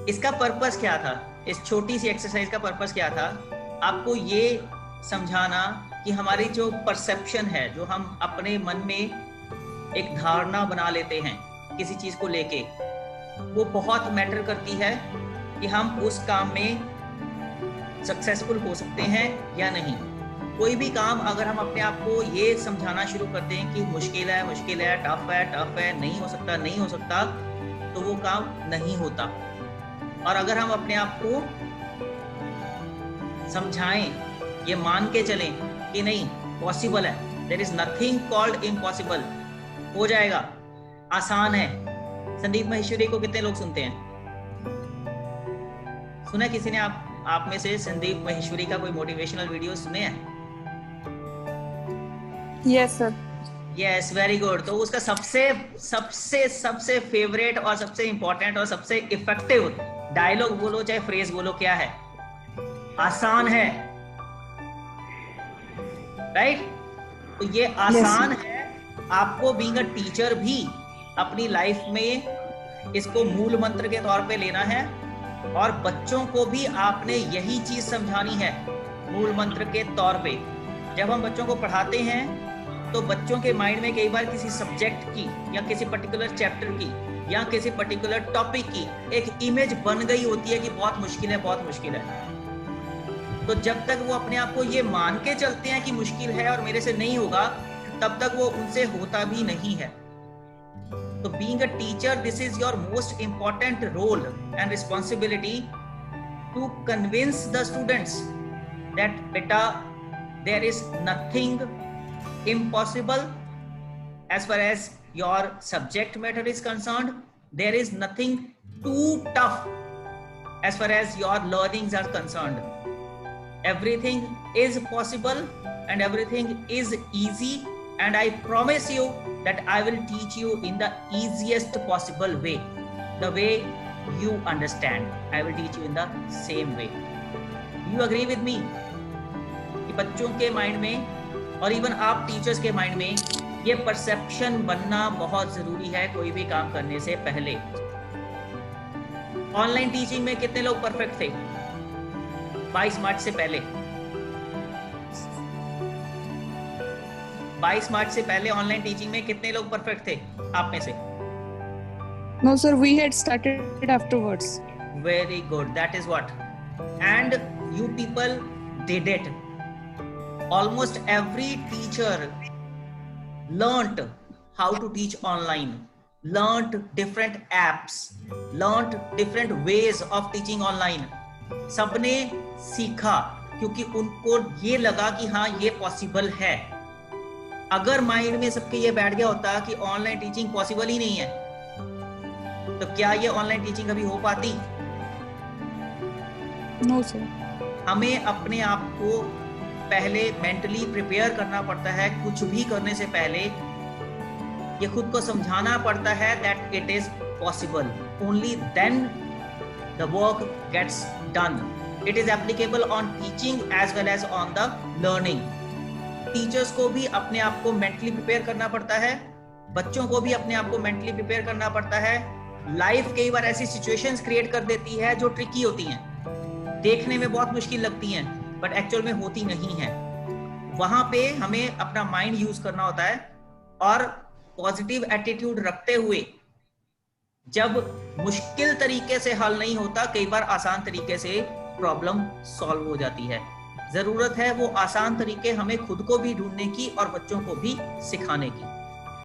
इसका पर्पस क्या था? इस छोटी सी एक्सरसाइज का पर्पस क्या था? आपको ये समझाना कि हमारी जो परसेप्शन है, जो हम अपने मन में एक धारणा बना लेते हैं किसी चीज को लेके, वो बहुत मैटर करती है कि हम उस काम में सक्सेसफुल हो सकते हैं या नहीं। कोई भी काम अगर हम अपने आप को ये समझाना शुरू कर दें कि मुश्किल है, टफ है, नहीं हो सकता, तो वो काम नहीं होता। और अगर हम अपने आप को समझाएं, ये मान के चलें कि नहीं, पॉसिबल है, there is nothing called impossible, हो जाएगा, आसान है। संदीप माहेश्वरी को कितने लोग सुनते हैं? सुना किसी ने? आप में से संदीप माहेश्वरी का कोई मोटिवेशनल वीडियो सुने हैं? Yes sir. Yes, very good. तो उसका सबसे सबसे सबसे फेवरेट और सबसे इंपॉर्टेंट और सबसे इफेक्टिव डायलॉग बोलो चाहे फ्रेज बोलो, क्या है? आसान है, राइट? तो ये आसान है, आपको बीइंग अ टीचर भी अपनी लाइफ में इसको मूल मंत्र के तौर पे लेना है, और बच्चों को भी आपने यही चीज समझानी है मूल मंत्र के तौर पे। जब हम बच्चों को पढ़ाते हैं तो बच्चों के माइंड में कई बार किसी सब्जेक्ट की या किसी पर्टिकुलर चैप्टर की या किसी पर्टिकुलर टॉपिक की एक इमेज बन गई होती है कि बहुत मुश्किल है। तो जब तक वो अपने आप को ये मान के चलते हैं कि मुश्किल है और मेरे से नहीं होगा, तब तक वो उनसे होता भी नहीं है। तो being a teacher, this is your most important role and responsibility to convince the students that beta, there is nothing impossible as far as your subject matter is concerned. There is nothing too tough as far as your learnings are concerned. Everything is possible and everything is easy, and I promise you that I will teach you in the easiest possible way, the way you understand. I will teach you in the same way. You agree with me कि बच्चों के mind में और even आप teachers के mind में ये perception बनना बहुत जरूरी है कोई भी काम करने से पहले। ऑनलाइन टीचिंग में कितने लोग परफेक्ट थे 22 मार्च से पहले? 22 मार्च से पहले ऑनलाइन टीचिंग में कितने लोग परफेक्ट थे आप में से? No sir, we had started afterwards. Very good, that is what. And you people did it. Almost every teacher learnt how to teach online, learnt different apps, learnt different ways of teaching online. सबने सीखा क्योंकि उनको ये लगा कि हाँ ये possible है। अगर माइंड में सबके ये बैठ गया होता कि ऑनलाइन टीचिंग पॉसिबल ही नहीं है, तो क्या ये ऑनलाइन टीचिंग कभी हो पाती? No sir. हमें अपने आप को पहले मेंटली प्रिपेयर करना पड़ता है। कुछ भी करने से पहले ये खुद को समझाना पड़ता है that it is possible. Only then the work gets done. It is applicable on teaching as well as on the learning. Teachers को भी अपने आप को मेंटली प्रिपेयर करना पड़ता है, बच्चों को भी अपने आप को मेंटली प्रिपेयर करना पड़ता है। लाइफ कई बार ऐसी सिचुएशंस क्रिएट कर देती है जो ट्रिकी होती हैं, देखने में बहुत मुश्किल लगती हैं बट एक्चुअल में होती नहीं है। वहां पे हमें अपना माइंड यूज करना होता है और पॉजिटिव एटीट्यूड रखते हुए, जब मुश्किल तरीके से हल नहीं होता, कई बार आसान तरीके से प्रॉब्लम सॉल्व हो जाती है। जरूरत है वो आसान तरीके हमें खुद को भी ढूंढने की और बच्चों को भी सिखाने की।